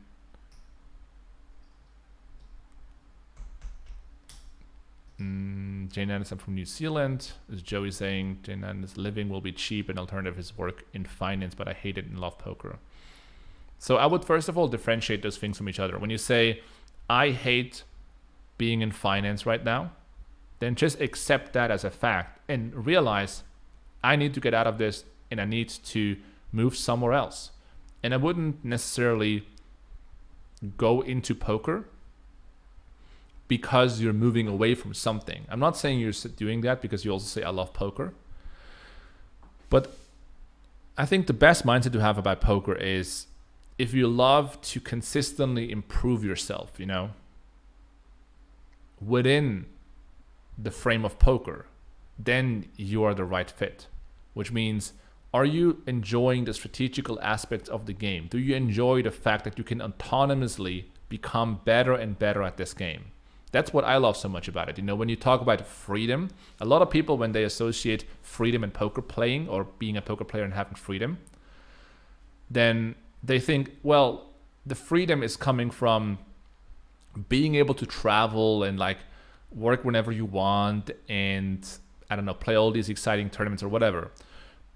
Speaker 1: JNandez, I'm from New Zealand. As Joey saying, JNandez, living will be cheap and alternative is work in finance, but I hate it and love poker. So I would first of all differentiate those things from each other. When you say, I hate being in finance right now, then just accept that as a fact and realize I need to get out of this and I need to move somewhere else. And I wouldn't necessarily go into poker because you're moving away from something. I'm not saying you're doing that because you also say I love poker. But I think the best mindset to have about poker is if you love to consistently improve yourself, you know, within the frame of poker, then you are the right fit. Which means, are you enjoying the strategical aspects of the game? Do you enjoy the fact that you can autonomously become better and better at this game? That's what I love so much about it. You know, when you talk about freedom, a lot of people, when they associate freedom and poker playing or being a poker player and having freedom, then they think, well, the freedom is coming from being able to travel and like work whenever you want and, I don't know, play all these exciting tournaments or whatever.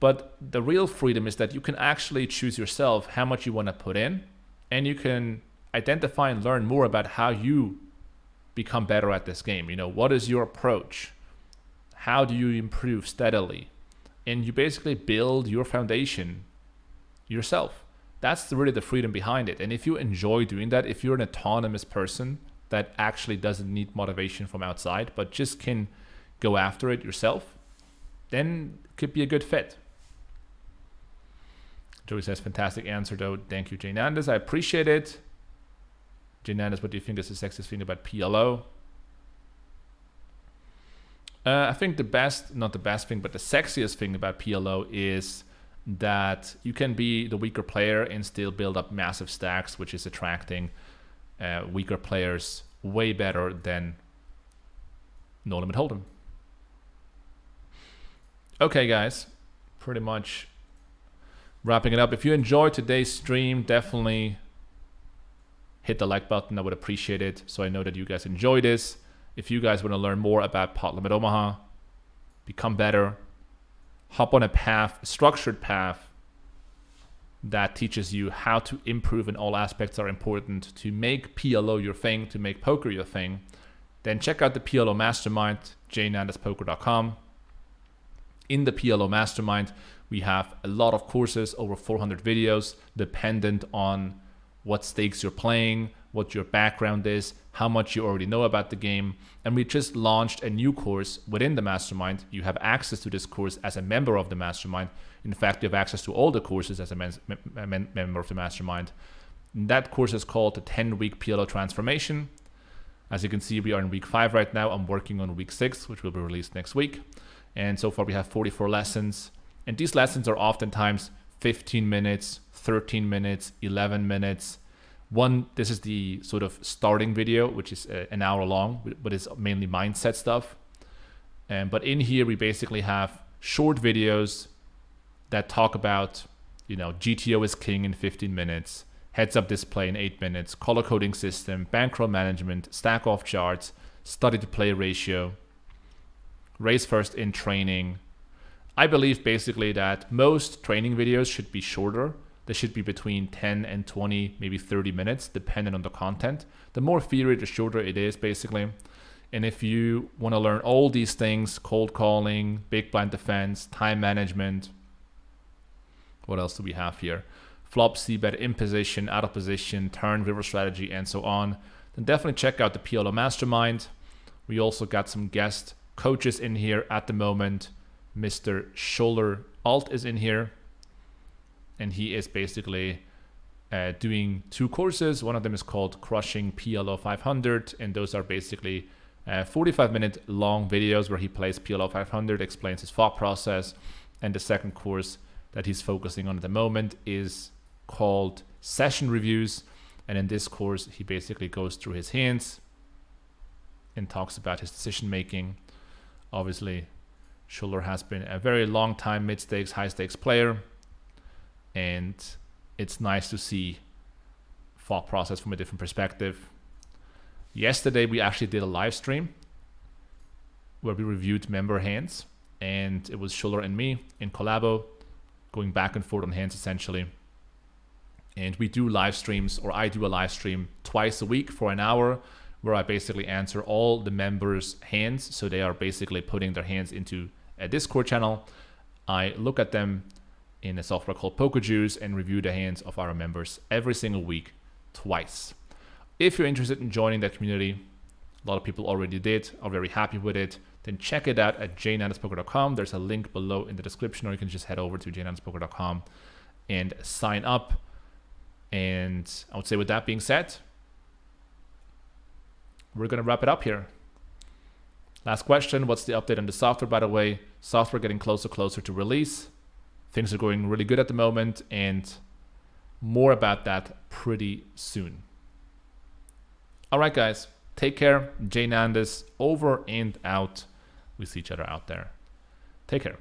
Speaker 1: But the real freedom is that you can actually choose yourself how much you want to put in, and you can identify and learn more about how you become better at this game. You know, what is your approach? How do you improve steadily? And you basically build your foundation yourself. That's really the freedom behind it. And if you enjoy doing that, if you're an autonomous person that actually doesn't need motivation from outside, but just can go after it yourself, then it could be a good fit. Joey says, fantastic answer though. Thank you, JNandez. I appreciate it. JNandez, what do you think is the sexiest thing about PLO? I think the best, not the best thing, but the sexiest thing about PLO is that you can be the weaker player and still build up massive stacks, which is attracting weaker players way better than No Limit Hold'em. Okay, guys, pretty much wrapping it up. If you enjoyed today's stream, definitely hit the like button. I would appreciate it, so I know that you guys enjoy this. If you guys want to learn more about Pot Limit Omaha, become better, hop on a path, a structured path that teaches you how to improve in all aspects are important to make PLO your thing, to make poker your thing, then check out the PLO Mastermind, JNandezPoker.com. In the PLO Mastermind, we have a lot of courses, over 400 videos, dependent on what stakes you're playing, what your background is, how much you already know about the game. And we just launched a new course within the Mastermind. You have access to this course as a member of the Mastermind. In fact, you have access to all the courses as a member of the Mastermind. And that course is called the 10-week PLO Transformation. As you can see, we are in week 5 right now. I'm working on week 6, which will be released next week. And so far we have 44 lessons. And these lessons are oftentimes 15 minutes, 13 minutes, 11 minutes. This is the sort of starting video, which is an hour long, but it's mainly mindset stuff. But in here, we basically have short videos that talk about, you know, GTO is king in 15 minutes, heads up display in 8 minutes, color coding system, bankroll management, stack off charts, study to play ratio, race first in training. I believe basically that most training videos should be shorter. They should be between 10 and 20, maybe 30 minutes, depending on the content. The more theory, the shorter it is, basically. And if you want to learn all these things, cold calling, big blind defense, time management, what else do we have here? Flop, c-bet, in position, out of position, turn, river strategy, and so on, then definitely check out the PLO Mastermind. We also got some guest coaches in here at the moment. Mr. Scholler Alt is in here. And he is basically doing 2 courses. One of them is called Crushing PLO 500, and those are basically 45-minute long videos where he plays PLO 500, explains his thought process. And the second course that he's focusing on at the moment is called Session Reviews. And in this course, he basically goes through his hands and talks about his decision making. Obviously, Schuller has been a very long time mid-stakes, high-stakes player, and it's nice to see thought process from a different perspective. Yesterday, we actually did a live stream where we reviewed member hands, and it was Schuller and me in collabo, going back and forth on hands essentially. And we do live streams, or I do a live stream twice a week for an hour, where I basically answer all the members' hands. So they are basically putting their hands into a Discord channel. I look at them in a software called PokerJuice and review the hands of our members every single week, twice. If you're interested in joining that community, a lot of people already did, are very happy with it, then check it out at JNandezPoker.com. There's a link below in the description, or you can just head over to JNandezPoker.com and sign up. And I would say with that being said, we're going to wrap it up here. Last question, what's the update on the software, by the way? Software getting closer to release. Things are going really good at the moment, and more about that pretty soon. All right, guys, take care. JNandez over and out. We see each other out there. Take care.